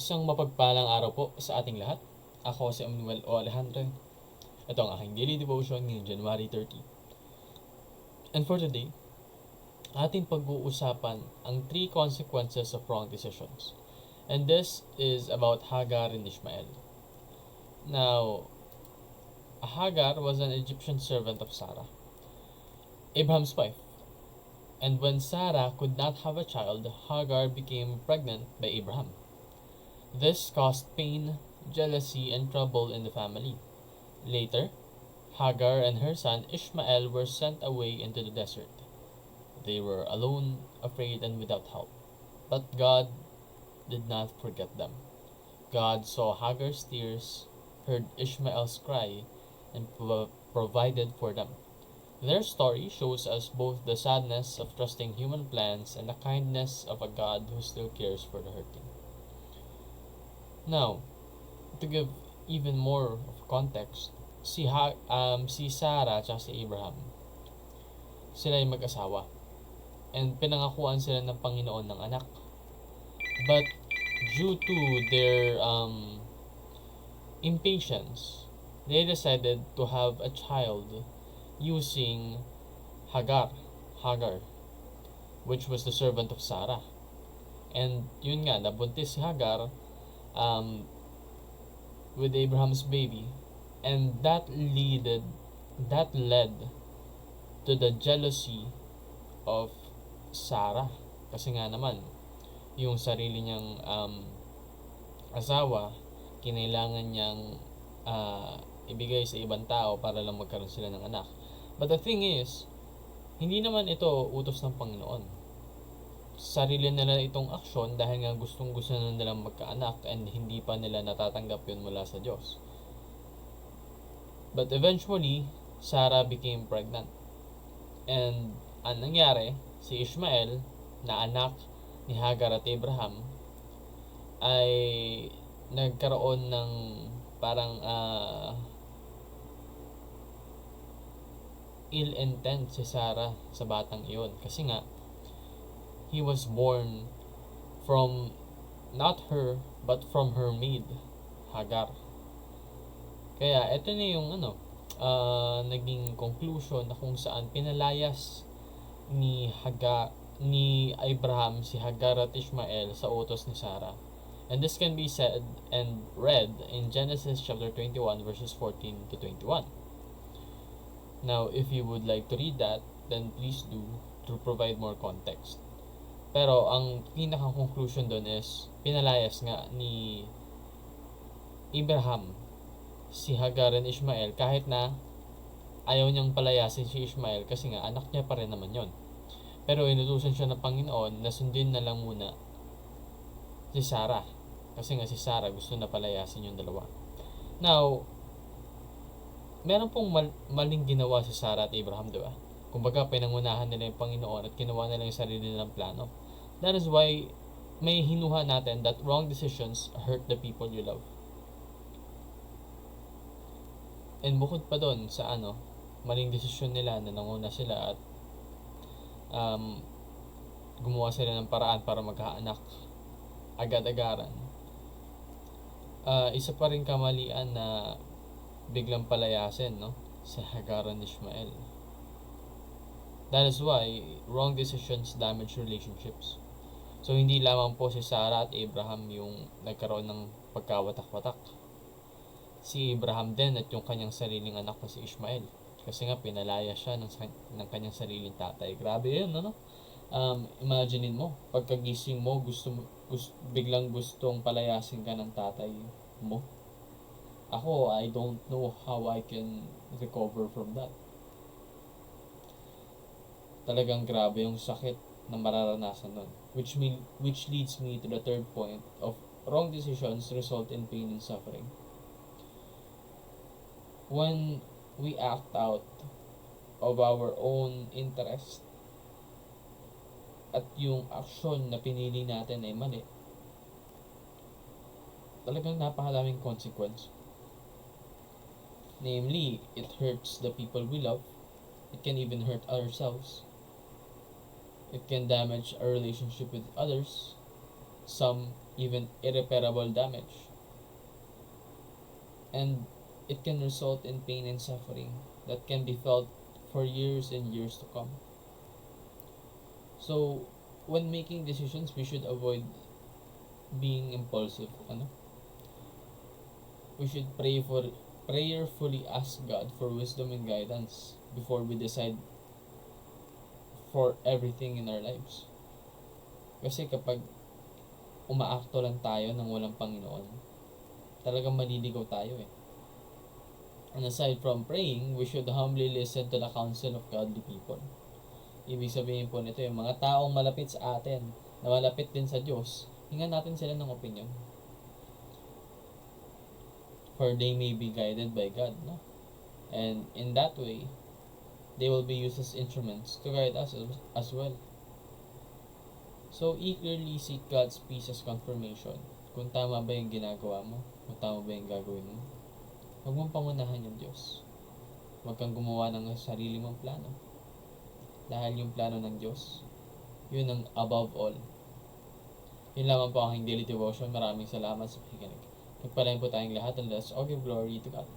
Isang mapagpalang araw po sa ating lahat. Ako si Emmanuel O. Alejandro. Ito ang aking daily devotion ngayong January 30. And for today, ating pag-uusapan ang 3 consequences of wrong decisions. And this is about Hagar and Ishmael. Now, Hagar was an Egyptian servant of Sarah, Abraham's wife. And when Sarah could not have a child, Hagar became pregnant by Abraham. This caused pain, jealousy, and trouble in the family. Later, Hagar and her son Ishmael were sent away into the desert. They were alone, afraid, and without help. But God did not forget them. God saw Hagar's tears, heard Ishmael's cry, and provided for them. Their story shows us both the sadness of trusting human plans and the kindness of a God who still cares for the hurting. Now, to give even more of context, si Sarah at si Abraham, sila ay mag-asawa. And pinangakuan sila ng Panginoon ng anak. But due to their impatience, they decided to have a child using Hagar, which was the servant of Sarah. And yun nga, nabuntis si Hagar with Abraham's baby, and that led to the jealousy of Sarah, kasi nga naman yung sarili niyang asawa kinailangan niyang ibigay sa ibang tao para lang magkaroon sila ng anak. But the thing is, hindi naman ito utos ng Panginoon. Sarili nila itong aksyon dahil nga gustong-gusto na nilang magkaanak and hindi pa nila natatanggap yun mula sa Diyos. But eventually, Sarah became pregnant. And ang nangyari, si Ishmael, na anak ni Hagar at Abraham, ay nagkaroon ng parang ill intent si Sarah sa batang iyon. Kasi nga, he was born from not her, but from her maid, Hagar. Kaya, ito na yung naging conclusion na kung saan pinalayas ni Abraham si Hagar at Ishmael sa utos ni Sarah. And this can be said and read in Genesis chapter 21 verses 14 to 21. Now, if you would like to read that, then please do to provide more context. Pero ang pinaka-conclusion doon is pinalayas nga ni Abraham si Hagar and Ishmael kahit na ayaw niyang palayasin si Ishmael kasi nga anak niya pa rin naman yon. Pero inutusan siya ng Panginoon na sundin na lang muna si Sarah. Kasi nga si Sarah gusto na palayasin yung dalawa. Now, meron pong maling ginawa si Sarah at Abraham, di ba? Kumbaga, pinangunahan nila yung Panginoon at ginawa nila yung sarili nilang plano. That is why may hinuha natin that wrong decisions hurt the people you love. And bukod pa doon sa maling desisyon nila na nanguna sila at gumawa sila ng paraan para magkaanak agad-agaran. Isa pa rin kamalian na biglang palayasin, sa Hagar and Ishmael. That is why wrong decisions damage relationships. So, hindi lamang po si Sarah at Abraham yung nagkaroon ng pagkawatak-watak. Si Abraham din at yung kanyang sariling anak na si Ishmael. Kasi nga, pinalaya siya ng kanyang sariling tatay. Grabe yun, imaginein mo, pagkagising mo, biglang gustong palayasin ka ng tatay mo. Ako, I don't know how I can recover from that. Talagang grabe yung sakit na mararanasan nun. Which leads me to the third point of wrong decisions result in pain and suffering. When we act out of our own interest at yung aksyon na pinili natin ay mali, talagang napakalaming consequence. Namely, it hurts the people we love. It can even hurt ourselves. It can damage our relationship with others. Some even irreparable damage. And it can result in pain and suffering that can be felt for years and years to come. So, when making decisions, we should avoid being impulsive. We should prayerfully ask God for wisdom and guidance before we decide for everything in our lives. Kasi kapag umaakto lang tayo ng walang Panginoon, talagang maliligaw tayo eh. And aside from praying, we should humbly listen to the counsel of godly people. Ibig sabihin po nito, yung mga taong malapit sa atin, na malapit din sa Diyos, hingan natin sila ng opinion. For they may be guided by God, no? And in that way, they will be used as instruments to guide us as well. So, eagerly seek God's peace as confirmation. Kung tama ba yung ginagawa mo, kung tama ba yung gagawin mo. Huwag mong pangunahan yung Diyos. Huwag kang gumawa ng sarili mong plano. Dahil yung plano ng Diyos, yun ang above all. Yun lamang po ang aking daily devotion. Maraming salamat sa pakikinig. Pagpalain po tayong lahat and let's all give glory to God.